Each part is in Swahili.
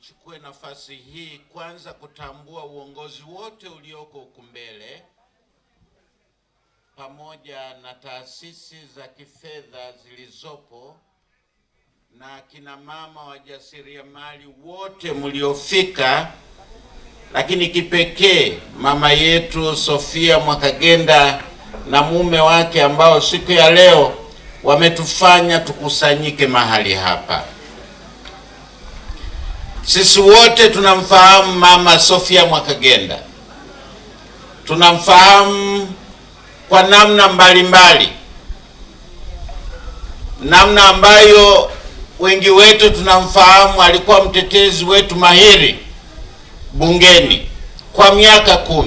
nichukue nafasi hii kwanza kutambua uongozi wote ulioko huku mbele pamoja na taasisi za kifedha zilizopo na kina mama wajasiriamali wote mliofika, lakini kipekee mama yetu Sofia Mwakagenda na mume wake ambao siku ya leo wametufanya tukusanyike mahali hapa. Sisi wote tunamfahamu mama Sofia Mwakagenda. Tunamfahamu kwa namna mbalimbali. Namna ambayo wengi wetu tunamfahamu, alikuwa mtetezi wetu mahiri bungeni kwa miaka 10.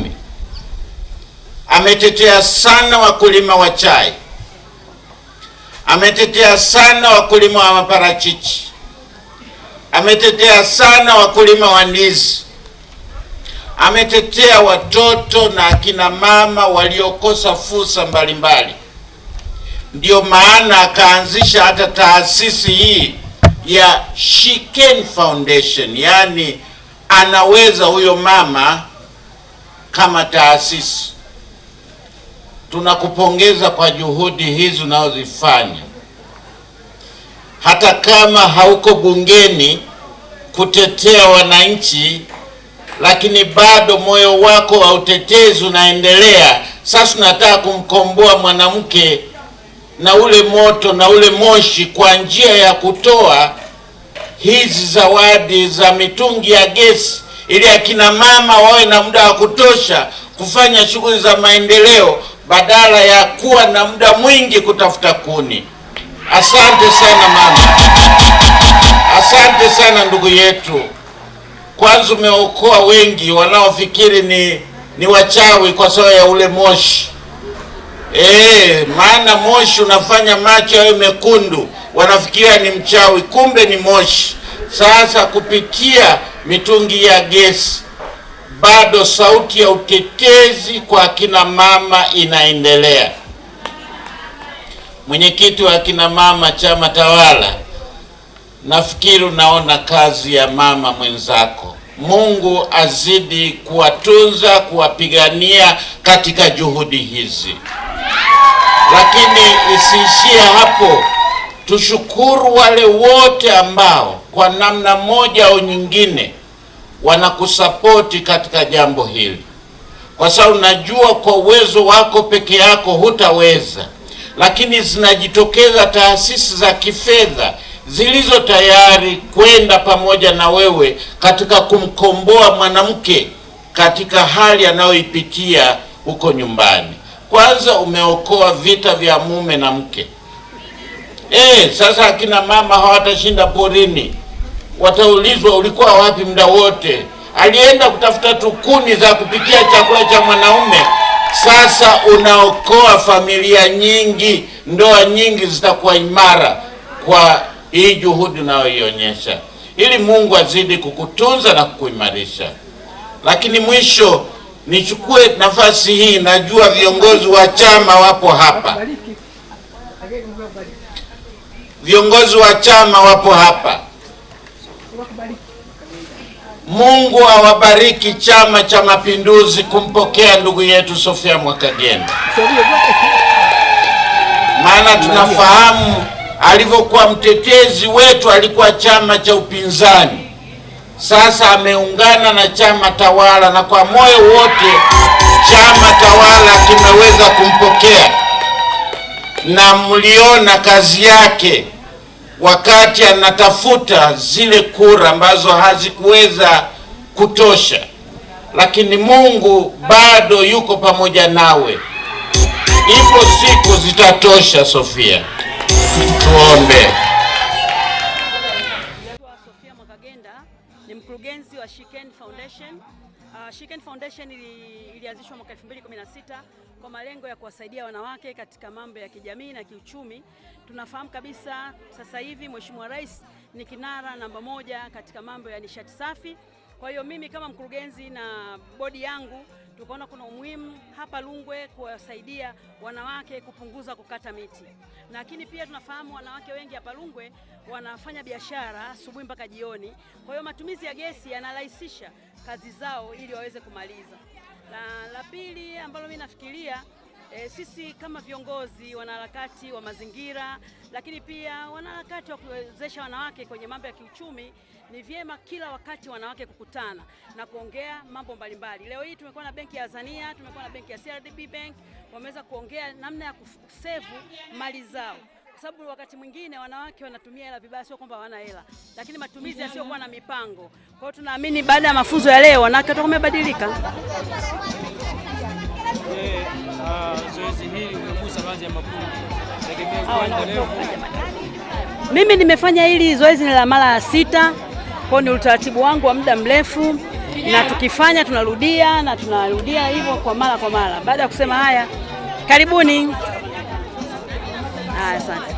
Ametetea sana wakulima wa chai. Ametetea sana wakulima wa maparachichi. Ametetea sana wakulima wa ndizi. Ametetea watoto na akina mama waliokosa fursa mbalimbali. Ndio maana akaanzisha hata taasisi hii ya She Can Foundation, yani anaweza huyo mama kama taasisi. Tunakupongeza kwa juhudi hizi unazozifanya, hata kama hauko bungeni kutetea wananchi, lakini bado moyo wako wa utetezi unaendelea. Sasa tunataka kumkomboa mwanamke na ule moto na ule moshi kwa njia ya kutoa hizi zawadi za mitungi ya gesi, ili akina mama wawe na muda wa kutosha kufanya shughuli za maendeleo badala ya kuwa na muda mwingi kutafuta kuni. Asante sana mama. Asante sana ndugu yetu. Kwanza umeokoa wengi wanaofikiri ni wachawi kwa sababu ya ule moshi. Maana moshi unafanya macho yawe mekundu, wanafikiria ni mchawi, kumbe ni moshi. Sasa kupitia mitungi ya gesi, bado sauti ya utetezi kwa kina mama inaendelea. Mwenyekiti wa kina mama chama tawala, nafikiri unaona kazi ya mama mwenzako. Mungu azidi kuwatunza, kuwapigania katika juhudi hizi. Lakini isiishie hapo. Tushukuru wale wote ambao kwa namna moja au nyingine wanakusapoti katika jambo hili, kwa sababu najua kwa uwezo wako peke yako hutaweza, lakini zinajitokeza taasisi za kifedha zilizo tayari kwenda pamoja na wewe katika kumkomboa mwanamke katika hali anayoipitia huko nyumbani. Kwanza umeokoa vita vya mume na mke. Sasa akina mama hawatashinda porini, wataulizwa ulikuwa wapi muda wote? Alienda kutafuta tukuni za kupikia chakula cha mwanaume. Sasa unaokoa familia nyingi, ndoa nyingi zitakuwa imara kwa hii juhudi unayoionyesha. Ili Mungu azidi kukutunza na kukuimarisha. Lakini mwisho nichukue nafasi hii, najua viongozi wa chama wapo hapa. Viongozi wa chama wapo hapa. Mungu awabariki Chama cha Mapinduzi kumpokea ndugu yetu Sofia Mwakagenda. Maana tunafahamu alivyokuwa mtetezi wetu, alikuwa chama cha upinzani. Sasa ameungana na chama tawala, na kwa moyo wote chama tawala kimeweza kumpokea. Na mliona kazi yake wakati anatafuta zile kura ambazo hazikuweza kutosha, lakini Mungu bado yuko pamoja nawe. Ipo siku zitatosha. Sofia, tuombe. Sofia Mwakagenda ni mkurugenzi wa She Can Foundation. She Can Foundation ilianzishwa mwaka 2016 kwa malengo ya kuwasaidia wanawake katika mambo ya kijamii na kiuchumi. Tunafahamu kabisa sasa hivi Mheshimiwa Rais ni kinara namba 1 katika mambo ya nishati safi, Kwa hiyo mimi kama mkurugenzi na bodi yangu tukaona kuna umuhimu hapa Rungwe kuwasaidia wanawake kupunguza kukata miti. Lakini pia tunafahamu wanawake wengi hapa Rungwe wanafanya biashara asubuhi mpaka jioni. Kwa hiyo matumizi ya gesi yanarahisisha kazi zao ili waweze kumaliza. La pili ambalo mimi nafikiria sisi kama viongozi, wanaharakati wa mazingira, lakini pia wanaharakati wa kuwezesha wanawake kwenye mambo ya kiuchumi, ni vyema kila wakati wanawake kukutana na kuongea mambo mbalimbali. Leo hii tumekuwa na benki ya Azania, tumekuwa na benki ya CRDB Bank, wameweza kuongea namna ya kusevu mali zao. Kwa sababu wakati mwingine wanawake wanatumia hela vibaya, sio kwamba hawana hela, lakini matumizi yasiyokuwa na mipango. Kwa hiyo tunaamini baada ya mafunzo ya leo wanawake watakuwa wamebadilika. Zoezi hili umegusa baadhi ya makundi. Tegemea kuendelea. Mimi nimefanya hili zoezi ni la mara 6. Kwa ni utaratibu wangu wa muda mrefu, na tukifanya tunarudia hivyo kwa mara. Baada ya kusema haya, karibuni. Asante.